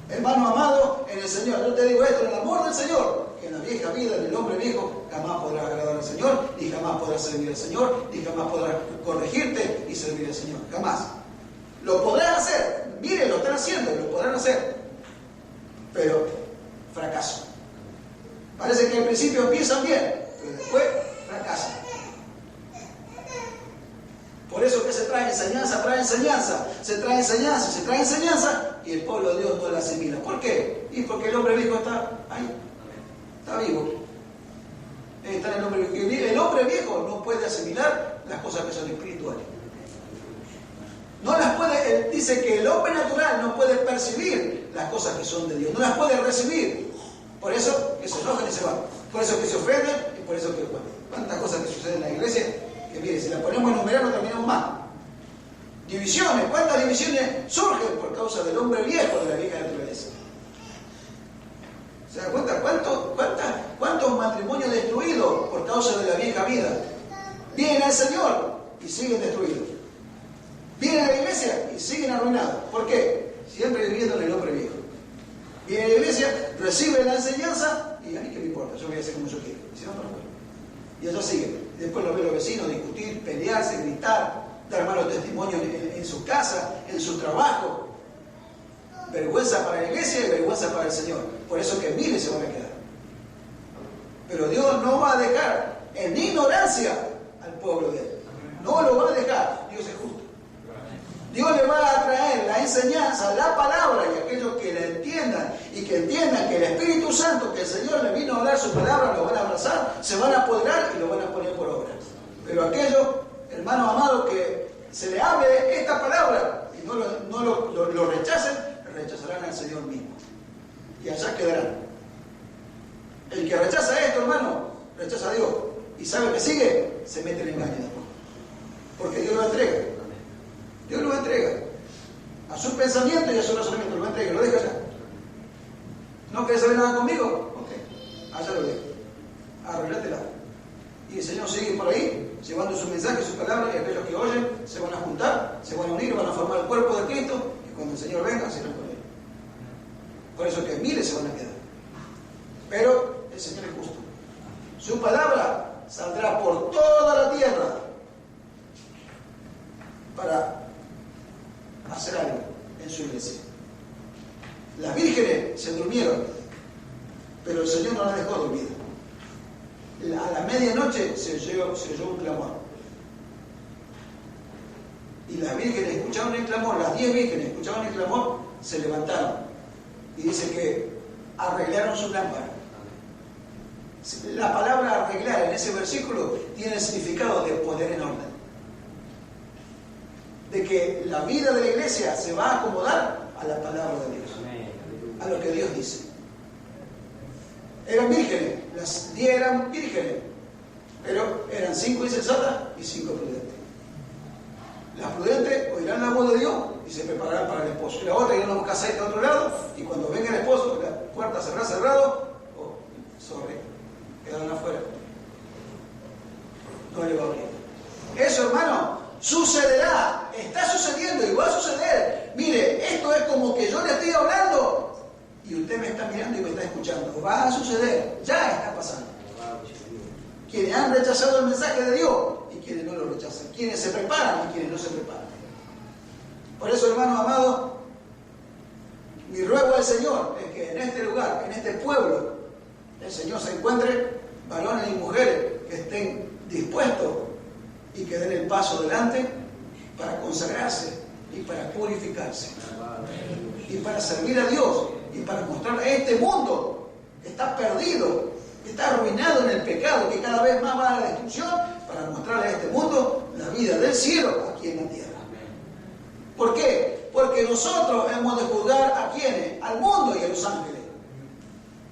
S1: Hermano amado en el Señor, yo te digo esto, en el amor del Señor, que en la vieja vida del hombre viejo jamás podrás agradar al Señor, ni jamás podrás servir al Señor, ni jamás podrás corregirte y servir al Señor. Jamás. Lo podrán hacer, miren, lo están haciendo, lo podrán hacer, pero fracaso. Parece que al principio empiezan bien, pero después fracasan. Por eso que se trae enseñanza, se trae enseñanza y el pueblo de Dios no la asimila. ¿Por qué? Y porque el hombre viejo está ahí, está vivo. Está el hombre viejo. El hombre viejo no puede asimilar las cosas que son espirituales. No las puede, él dice que el hombre natural no puede percibir las cosas que son de Dios, no las puede recibir. Por eso que se enojan y se van. Por eso que se ofenden y por eso que, bueno, cuántas cosas que suceden en la iglesia, que mire, si las ponemos a enumerar no terminamos más. Divisiones, ¿cuántas divisiones surgen por causa del hombre viejo de la vieja naturaleza? ¿Se da cuenta? ¿Cuántos matrimonios destruidos por causa de la vieja vida? Vienen al Señor y siguen destruidos. Vienen a la iglesia y siguen arruinados. ¿Por qué? Siempre viviendo en el hombre viejo. Viene a la iglesia, recibe la enseñanza y a mí qué me importa, yo voy a hacer como yo quiero. Y si no, no lo puedo. Y allá sigue. Después lo ven los vecinos discutir, pelearse, gritar, dar malos testimonios en su casa, en su trabajo. Vergüenza para la iglesia y vergüenza para el Señor. Por eso que miles se van a quedar. Pero Dios no va a dejar en ignorancia al pueblo de Él. No lo va a dejar. Dios es justo. Dios le va a traer la enseñanza, la palabra, y aquellos que la entiendan y que entiendan que el Espíritu Santo, que el Señor le vino a dar su palabra, lo van a abrazar, se van a apoderar y lo van a poner por obra. Pero aquellos, hermanos amados, que se le hable esta palabra y no lo rechacen, rechazarán al Señor mismo. Y allá quedarán. El que rechaza esto, hermano, rechaza a Dios. Y sabe que sigue, se mete en engaño después. Porque Dios lo entrega. Dios lo entrega a su pensamiento y a su razonamiento, lo entrega, lo deja allá. ¿No querés saber nada conmigo? Ok, allá lo dejo. Arreglátela. Y el Señor sigue por ahí, llevando su mensaje, su palabra, y aquellos que oyen se van a juntar, se van a unir, van a formar el cuerpo de Cristo, y cuando el Señor venga, serán con Él. Por eso que miles se van a quedar. Pero el Señor es justo. Su palabra saldrá por toda la tierra para hacer algo en su iglesia. Las vírgenes se durmieron, pero el Señor no las dejó dormir. A la medianoche se oyó un clamor. Y las vírgenes escucharon el clamor, las 10 vírgenes escucharon el clamor, se levantaron. Y dice que arreglaron su lámpara. La palabra arreglar en ese versículo tiene el significado de poner en orden. de que la vida de la iglesia se va a acomodar a la palabra de Dios, a lo que Dios dice. Eran vírgenes, las 10 eran vírgenes, pero eran 5 insensatas y 5 prudentes. Las prudentes oirán la voz de Dios y se prepararán para el esposo. Y la otra irán a buscar aceite a otro lado, y cuando venga el esposo, la puerta cerrada, quedarán afuera. No le va a abrir. Eso, hermano, sucederá, está sucediendo y va a suceder. Mire, esto es como que yo le estoy hablando y usted me está mirando y me está escuchando. Va a suceder, ya está pasando. Quienes han rechazado el mensaje de Dios y quienes no lo rechazan, quienes se preparan y quienes no se preparan. Por eso, hermanos amados, mi ruego al Señor es que en este lugar, en este pueblo, el Señor se encuentre varones y mujeres que estén dispuestos y que den el paso adelante para consagrarse y para purificarse y para servir a Dios y para mostrar a este mundo que está perdido, que está arruinado en el pecado, que cada vez más va a la destrucción, para mostrarle a este mundo la vida del cielo aquí en la tierra. ¿Por qué? Porque nosotros hemos de juzgar a quienes, al mundo y a los ángeles.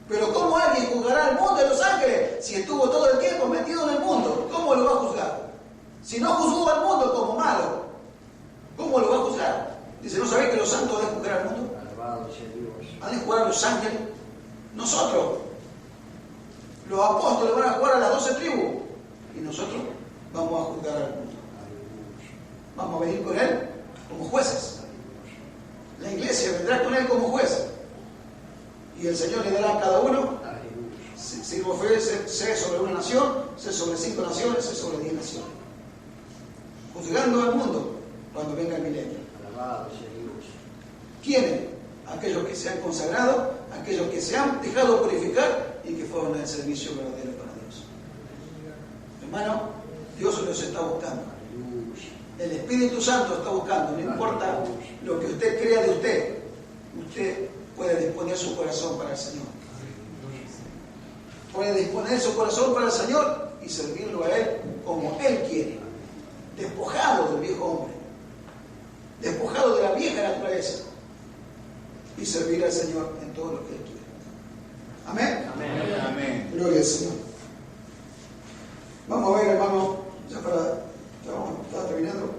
S1: Pero ¿cómo alguien juzgará al mundo y a los ángeles si estuvo todo el tiempo metido en el mundo? ¿Cómo lo va a juzgar? Si no juzgó al mundo como malo, ¿cómo lo va a juzgar? Dice, ¿no sabéis que los santos han de juzgar al mundo? Han de juzgar a los ángeles. Nosotros, los apóstoles, van a juzgar a las 12 tribus y nosotros vamos a juzgar al mundo. Vamos a venir con él como jueces. La iglesia vendrá con él como juez. Y el Señor le dará a cada uno, si fue ser sobre una nación, ser sobre 5 naciones, ser sobre 10 naciones. Juzgando al mundo cuando venga el milenio. ¿Quiénes? Aquellos que se han consagrado, aquellos que se han dejado purificar y que fueron al servicio verdadero para Dios. Hermano, Dios los está buscando. El Espíritu Santo está buscando. No importa lo que usted crea de usted, usted puede disponer su corazón para el Señor. Puede disponer su corazón para el Señor y servirlo a Él como Él quiere. Despojado del viejo hombre, despojado de la vieja naturaleza, y servir al Señor en todo lo que Él quiere. Amén.
S2: Amén. Amén.
S1: Gloria al Señor. Vamos a ver, hermano, ya está terminando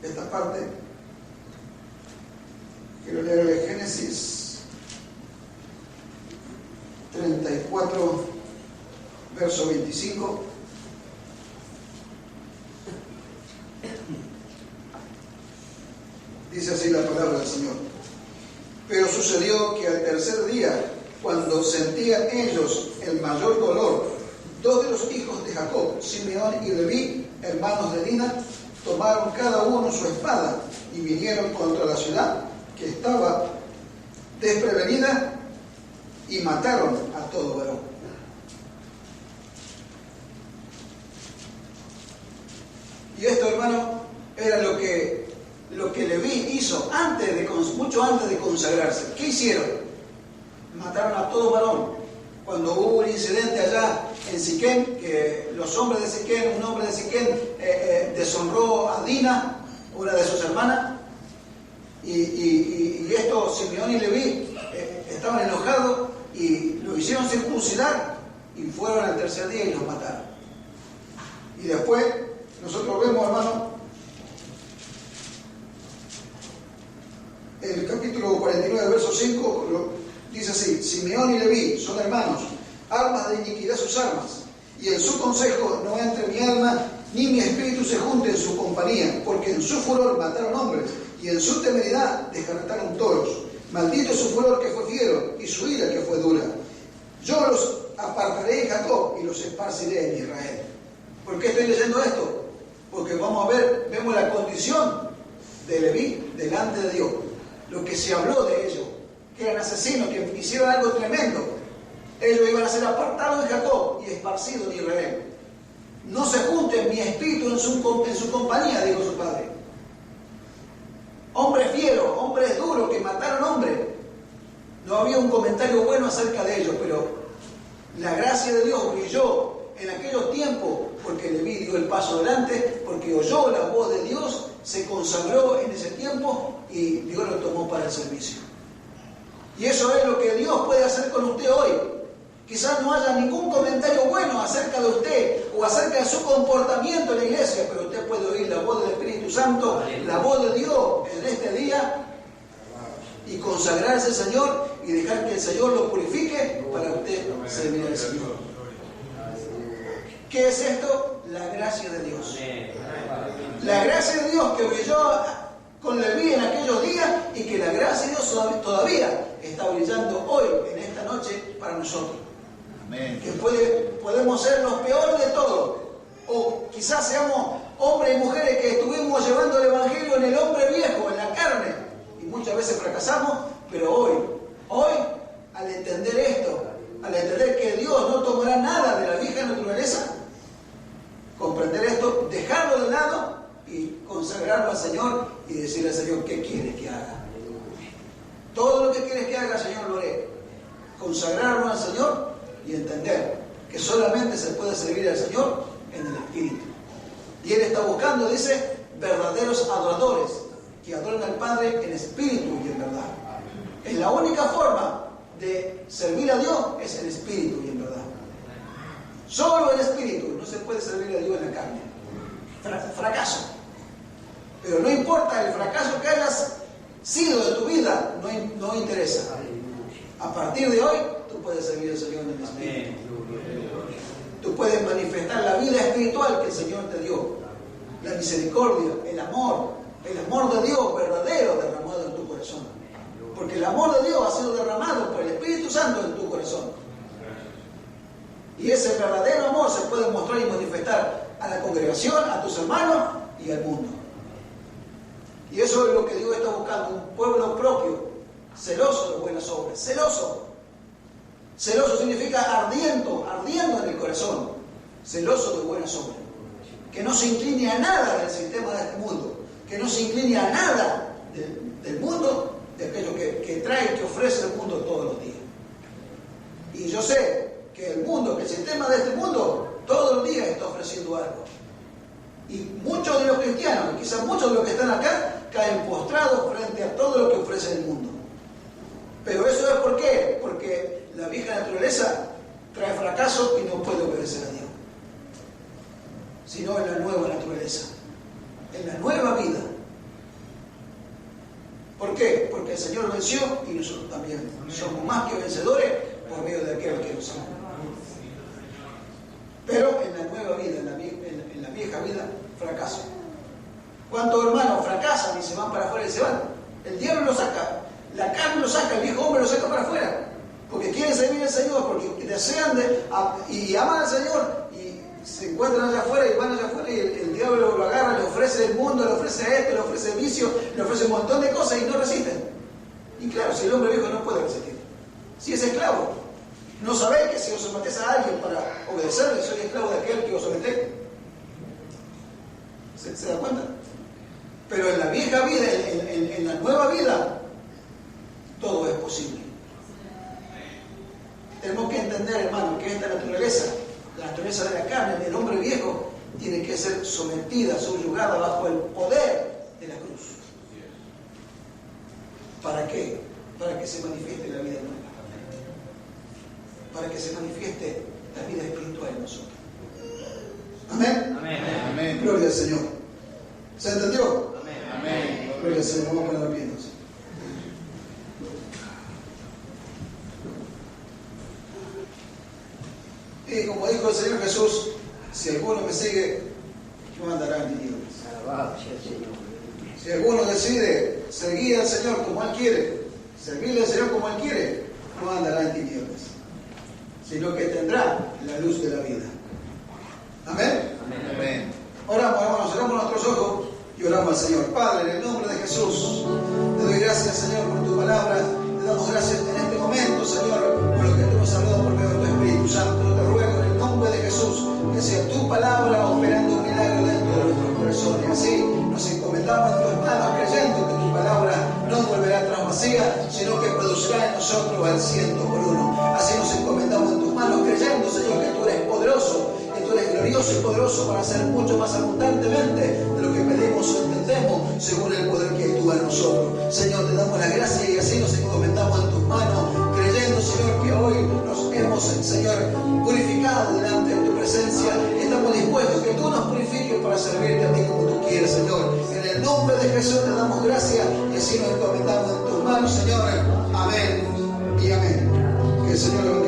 S1: esta parte. Quiero leer el Génesis 34, verso 25. Dice así la palabra del Señor. Pero sucedió que al tercer día, cuando sentían ellos el mayor dolor, 2 de los hijos de Jacob, Simeón y Leví, hermanos de Dina, tomaron cada uno su espada y vinieron contra la ciudad que estaba desprevenida y mataron a todo varón. Y esto, hermano, era lo que Leví hizo mucho antes de consagrarse. ¿Qué hicieron? Mataron a todo varón. Cuando hubo un incidente allá en Siquem, que los hombres de Siquem, un hombre de Siquem deshonró a Dina, una de sus hermanas, y esto, Simeón y Leví estaban enojados y lo hicieron circuncidar y fueron al tercer día y los mataron. Y después nosotros vemos, hermano, el capítulo 49, verso 5, dice así: Simeón y Leví son hermanos, armas de iniquidad sus armas, y en su consejo no entre mi alma ni mi espíritu se junte en su compañía, porque en su furor mataron hombres, y en su temeridad descartaron toros. Maldito su furor que fue fiero, y su ira que fue dura. Yo los apartaré en Jacob y los esparciré en Israel. ¿Por qué estoy leyendo esto? Porque vemos la condición de Leví delante de Dios. Lo que se habló de ellos, que eran asesinos, que hicieron algo tremendo. Ellos iban a ser apartados de Jacob y esparcidos en Israel. No se junten mi espíritu en su compañía, dijo su padre. Hombres fieros, hombres duros que mataron hombres. No había un comentario bueno acerca de ellos, pero la gracia de Dios brilló en aquellos tiempos porque Leví dio el paso adelante, porque oyó la voz de Dios, se consagró en ese tiempo y Dios lo tomó para el servicio. Y eso es lo que Dios puede hacer con usted hoy. Quizás no haya ningún comentario bueno acerca de usted o acerca de su comportamiento en la iglesia, pero usted puede oír la voz del Espíritu Santo, la voz de Dios en este día y consagrarse al Señor y dejar que el Señor lo purifique para usted servir al Señor. ¿Qué es esto? La gracia de Dios. La gracia de Dios que brilló con Leví en aquellos días y que la gracia de Dios todavía está brillando hoy, en esta noche, para nosotros.
S2: Amén.
S1: Que podemos ser los peores de todos. O quizás seamos hombres y mujeres que estuvimos llevando el Evangelio en el hombre viejo, en la carne. Y muchas veces fracasamos, pero hoy, al entender esto, al entender que Dios no tomará nada de la vieja naturaleza, comprender esto, dejarlo de lado y consagrarlo al Señor y decirle al Señor, ¿qué quieres que haga? Todo lo que quieres que haga, Señor, lo haré. Consagrarlo al Señor y entender que solamente se puede servir al Señor en el Espíritu. Y Él está buscando, dice, verdaderos adoradores que adoran al Padre en espíritu y en verdad. Es la única forma de servir a Dios, es en espíritu y en verdad. Solo en espíritu, no se puede servir a Dios en la carne. Fracaso. Pero no importa el fracaso que hayas sido de tu vida, no interesa. A partir de hoy, tú puedes servir al Señor en el espíritu. Tú puedes manifestar la vida espiritual que el Señor te dio. La misericordia, el amor de Dios verdadero derramado en tu corazón. Porque el amor de Dios ha sido derramado por el Espíritu Santo en tu corazón. Y ese verdadero amor se puede mostrar y manifestar a la congregación, a tus hermanos y al mundo. Y eso es lo que Dios está buscando, un pueblo propio, celoso de buenas obras. Celoso significa ardiendo en el corazón. Celoso de buenas obras. Que no se incline a nada del sistema de este mundo. Que no se incline a nada del mundo, de aquello que trae, que ofrece el mundo todos los días. Y yo sé que que el sistema de este mundo, todos los días está ofreciendo algo. Y muchos de los cristianos, y quizás muchos de los que están acá, caen postrados frente a todo lo que ofrece el mundo. Pero eso es ¿por qué? Porque la vieja naturaleza trae fracaso y no puede obedecer a Dios. Sino en la nueva naturaleza, en la nueva vida. ¿Por qué? Porque el Señor venció y nosotros también somos más que vencedores por medio de aquel que nos ama. Pero en la nueva vida, en la vieja vida, fracaso. ¿Cuántos hermanos fracasan y se van para afuera y se van? El diablo lo saca, la carne lo saca, el viejo hombre lo saca para afuera. Porque quieren servir al Señor, porque desean y aman al Señor y se encuentran allá afuera y van allá afuera y el diablo lo agarra, le ofrece el mundo, le ofrece esto, le ofrece el vicio, le ofrece un montón de cosas y no resisten. Y claro, si el hombre viejo no puede resistir, si es esclavo, no sabéis que si os sometéis a alguien para obedecerle, soy esclavo de aquel que os somete. ¿Se da cuenta? Pero en la vieja vida, en la nueva vida, todo es posible. Tenemos que entender, hermano, que esta naturaleza, la naturaleza de la carne, del hombre viejo, tiene que ser sometida, subyugada bajo el poder de la cruz. ¿Para qué? Para que se manifieste la vida nueva. Para que se manifieste la vida espiritual en nosotros. ¿Amén?
S2: Amén. Amén.
S1: Gloria al Señor. ¿Se entendió?
S2: Amén.
S1: Gloria al Señor. Vamos a poner la pie entonces. Y como dijo el Señor Jesús, si alguno me sigue, no andará en tinieblas.
S3: Alabado sea el Señor.
S1: Si alguno decide seguir al Señor como Él quiere, servirle al Señor como Él quiere, no andará en tinieblas, sino que tendrá la luz de la vida. Amén.
S2: Amén.
S1: Oramos, hermanos, cerramos nuestros ojos y oramos al Señor. Padre, en el nombre de Jesús, te doy gracias, Señor, por tu palabra. Te damos gracias en este momento, Señor, por lo que tú nos has hablado por medio de tu Espíritu Santo. Te ruego en el nombre de Jesús que sea tu palabra operando un milagro dentro de nuestros corazones. Así nos encomendamos en tus manos, creyendo que tu palabra no volverá atrás vacía, sino que producirá en nosotros al 100 por 1. Así nos encomendamos en tus manos, creyendo, Señor, que tú eres poderoso, que tú eres glorioso. Dios es poderoso para hacer mucho más abundantemente de lo que pedimos o entendemos, según el poder que actúa en nosotros. Señor, te damos la gracia y así nos encomendamos en tus manos, creyendo, Señor, que hoy nos hemos, Señor, purificado delante de tu presencia. Estamos dispuestos que tú nos purifiques para servirte a ti como tú quieres, Señor. En el nombre de Jesús te damos gracias y así nos encomendamos en tus manos, Señor. Amén y amén. Que el Señor lo bendiga.